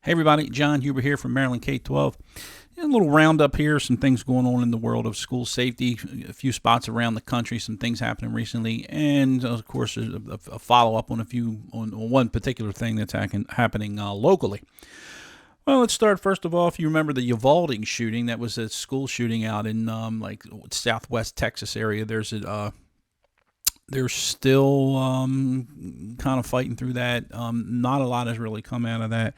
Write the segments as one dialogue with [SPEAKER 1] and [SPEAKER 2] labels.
[SPEAKER 1] Hey everybody, John Huber here from Maryland K-12. A little roundup here, some things going on in the world of school safety, a few spots around the country, some things happening recently, and of course a follow-up on one particular thing that's happening locally. Well, let's start first of all. If you remember the Uvalde shooting, that was a school shooting out in like southwest Texas area. They're still kind of fighting through that. Not a lot has really come out of that.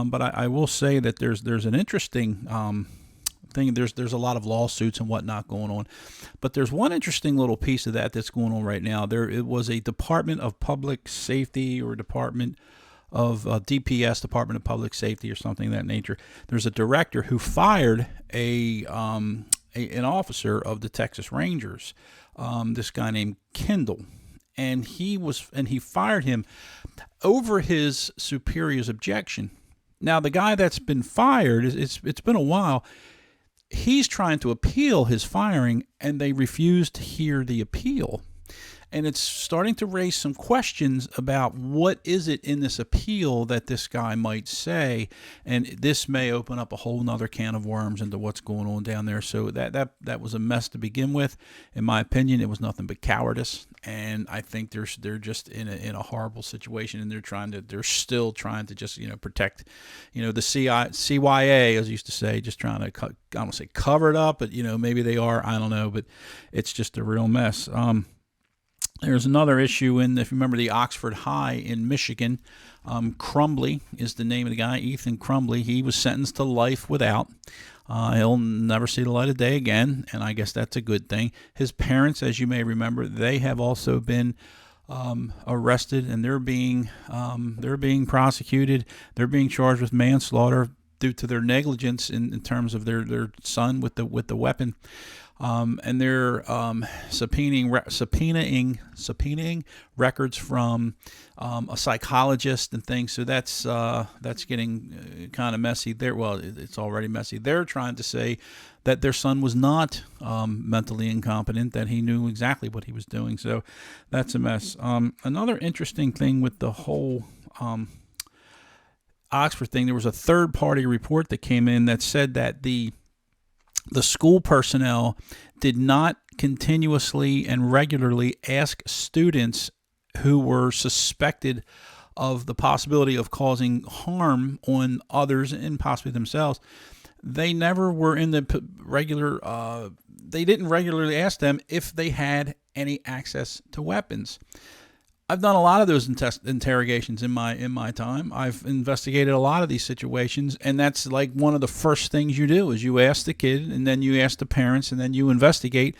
[SPEAKER 1] But I will say that there's an interesting thing. There's a lot of lawsuits and whatnot going on, but there's one interesting little piece of that that's going on right now. It was a Department of Public Safety or Department of DPS, Department of Public Safety or something of that nature. There's a director who fired an officer of the Texas Rangers, this guy named Kendall. And he fired him over his superior's objection. Now, the guy that's been fired, it's been a while, he's trying to appeal his firing, and they refuse to hear the appeal. And it's starting to raise some questions about what is it in this appeal that this guy might say, and this may open up a whole nother can of worms into what's going on down there. So that was a mess to begin with. In my opinion, it was nothing but cowardice, and I think they're just in a horrible situation, and they're still trying to just protect, the CYA, as I used to say, just trying to I don't say cover it up, but maybe they are, I don't know, but it's just a real mess. There's another issue if you remember the Oxford High in Michigan, Crumbley is the name of the guy, Ethan Crumbley. He was sentenced to life without. He'll never see the light of day again, and I guess that's a good thing. His parents, as you may remember, they have also been arrested, and they're being prosecuted. They're being charged with manslaughter due to their negligence in terms of their son with the weapon. And they're subpoenaing records from a psychologist and things. So that's getting kind of messy there. Well, it's already messy. They're trying to say that their son was not mentally incompetent, that he knew exactly what he was doing. So that's a mess. Another interesting thing with the whole Oxford thing, there was a third-party report that came in that said that the school personnel did not continuously and regularly ask students who were suspected of the possibility of causing harm on others and possibly themselves. They never were in the regular, they didn't regularly ask them if they had any access to weapons. I've done a lot of those interrogations in my time. I've investigated a lot of these situations, and that's like one of the first things you do is you ask the kid, and then you ask the parents, and then you investigate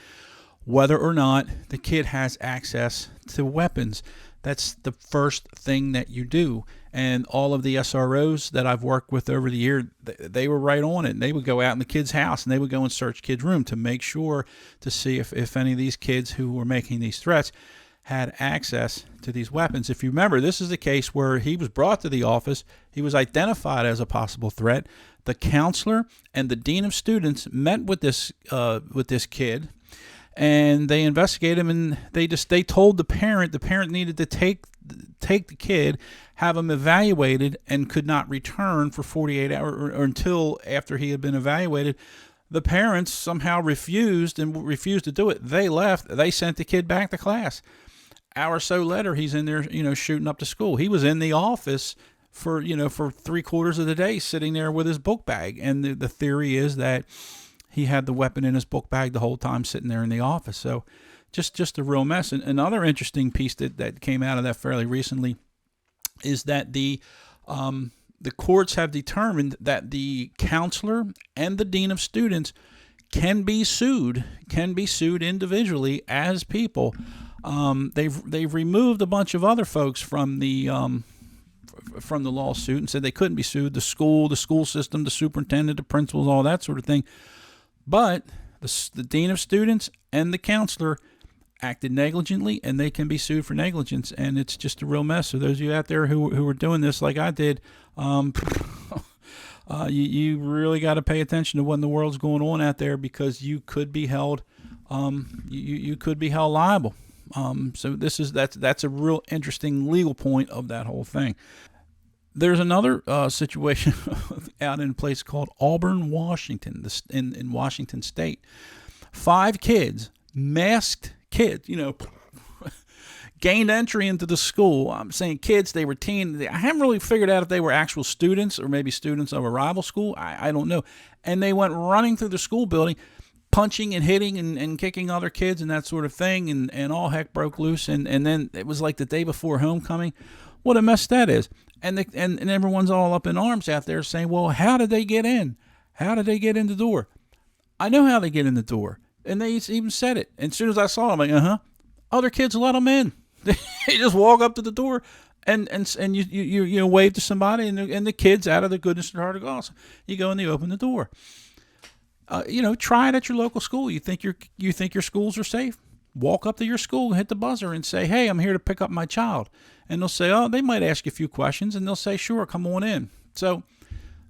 [SPEAKER 1] whether or not the kid has access to weapons. That's the first thing that you do. And all of the SROs that I've worked with over the year, they were right on it. And they would go out in the kid's house, and they would go and search kids' room to make sure to see if any of these kids who were making these threats had access to these weapons. If you remember, this is the case where he was brought to the office. He was identified as a possible threat. The counselor and the dean of students met with this kid, and they investigated him. And they told the parent needed to take the kid, have him evaluated, and could not return for 48 hours or until after he had been evaluated. The parents somehow refused to do it. They left. They sent the kid back to class. Hour or so later, he's in there, shooting up to school. He was in the office for 3/4 of the day, sitting there with his book bag. And the theory is that he had the weapon in his book bag the whole time, sitting there in the office. So, just a real mess. And another interesting piece that came out of that fairly recently is that the courts have determined that the counselor and the dean of students can be sued individually as people. They've removed a bunch of other folks from the lawsuit and said they couldn't be sued. The school system, the superintendent, the principals, all that sort of thing. But the dean of students and the counselor acted negligently, and they can be sued for negligence, and it's just a real mess. So those of you out there who are doing this like I did, you really got to pay attention to what in the world's going on out there, because you could be held you could be held liable. So that's a real interesting legal point of that whole thing. There's another situation out in a place called Auburn, Washington, in Washington State. 5 kids, masked kids, gained entry into the school. I'm saying kids, they were teen. I haven't really figured out if they were actual students or maybe students of a rival school. I don't know. And they went running through the school building, punching and hitting and kicking other kids and that sort of thing, and all heck broke loose. And then it was like the day before homecoming. What a mess that is. And everyone's all up in arms out there saying, well, how did they get in? How did they get in the door? I know how they get in the door. And they even said it. And as soon as I saw them, I'm like, other kids let them in. They just walk up to the door and you wave to somebody, and the kids, out of the goodness of their heart, go, you go and they open the door. Try it at your local school. You think your schools are safe? Walk up to your school, hit the buzzer, and say, hey, I'm here to pick up my child. And they'll say, they might ask you a few questions, and they'll say, sure, come on in. So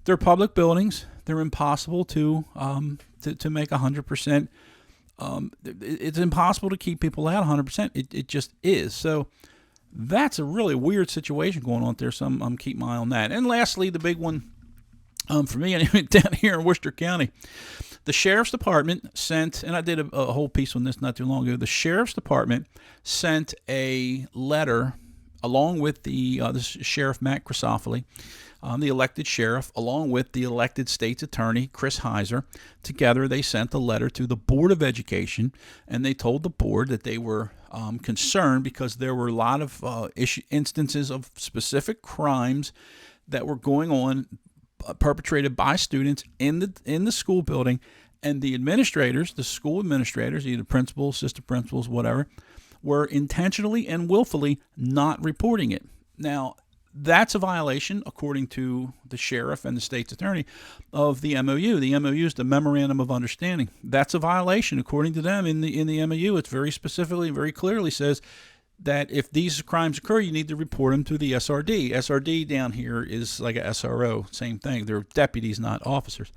[SPEAKER 1] they're public buildings. They're impossible to make 100%. It's impossible to keep people out 100%. It just is. So that's a really weird situation going on there. So I'm keeping my eye on that. And lastly, the big one for me, anyway, down here in Worcester County, the sheriff's department sent, and I did a whole piece on this not too long ago. The sheriff's department sent a letter along with the Sheriff Matt Crisafulli, the elected sheriff, along with the elected state's attorney, Chris Heiser. Together, they sent a letter to the Board of Education, and they told the board that they were concerned because there were a lot of instances of specific crimes that were going on, perpetrated by students in the school building, and the administrators, the school administrators, either principals, assistant principals, whatever, were intentionally and willfully not reporting it. Now, that's a violation, according to the sheriff and the state's attorney, of the MOU. The MOU is the Memorandum of Understanding. That's a violation, according to them. In the MOU, it's very specifically, very clearly says that if these crimes occur, you need to report them to the SRD. SRD down here is like a SRO, same thing. They're deputies, not officers.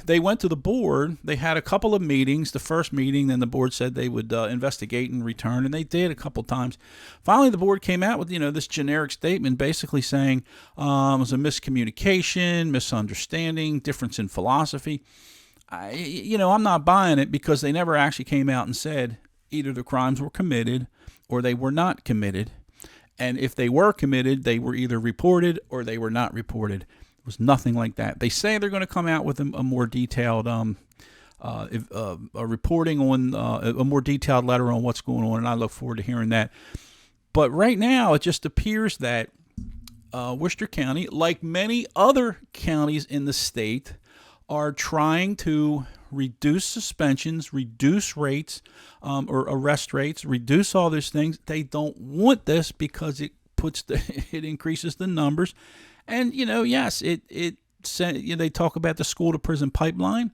[SPEAKER 1] They went to the board. They had a couple of meetings. The first meeting, then the board said they would investigate and return, and they did a couple times. Finally, the board came out with this generic statement, basically saying it was a miscommunication, misunderstanding, difference in philosophy. I'm not buying it because they never actually came out and said either the crimes were committed or they were not committed. And if they were committed, they were either reported or they were not reported. It was nothing like that. They say they're going to come out with a more detailed reporting on a more detailed letter on what's going on, and I look forward to hearing that. But right now, it just appears that Worcester County, like many other counties in the state, are trying to reduce suspensions, reduce rates or arrest rates, reduce all these things. They don't want this because it increases the numbers. And, yes, they talk about the school to prison pipeline.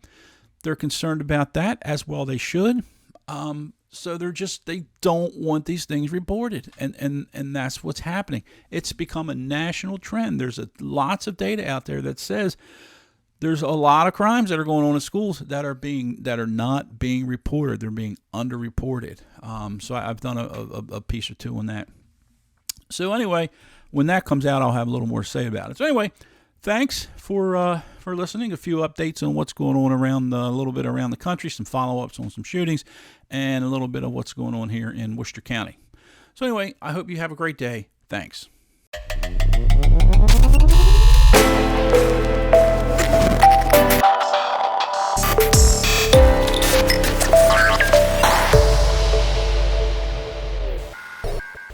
[SPEAKER 1] They're concerned about that, as well they should. So they don't want these things reported. And that's what's happening. It's become a national trend. There's lots of data out there that says there's a lot of crimes that are going on in schools that are not being reported. They're being underreported. So I've done a piece or two on that. So anyway, when that comes out, I'll have a little more to say about it. So anyway, thanks for listening. A few updates on what's going on a little bit around the country, some follow-ups on some shootings, and a little bit of what's going on here in Worcester County. So anyway, I hope you have a great day. Thanks.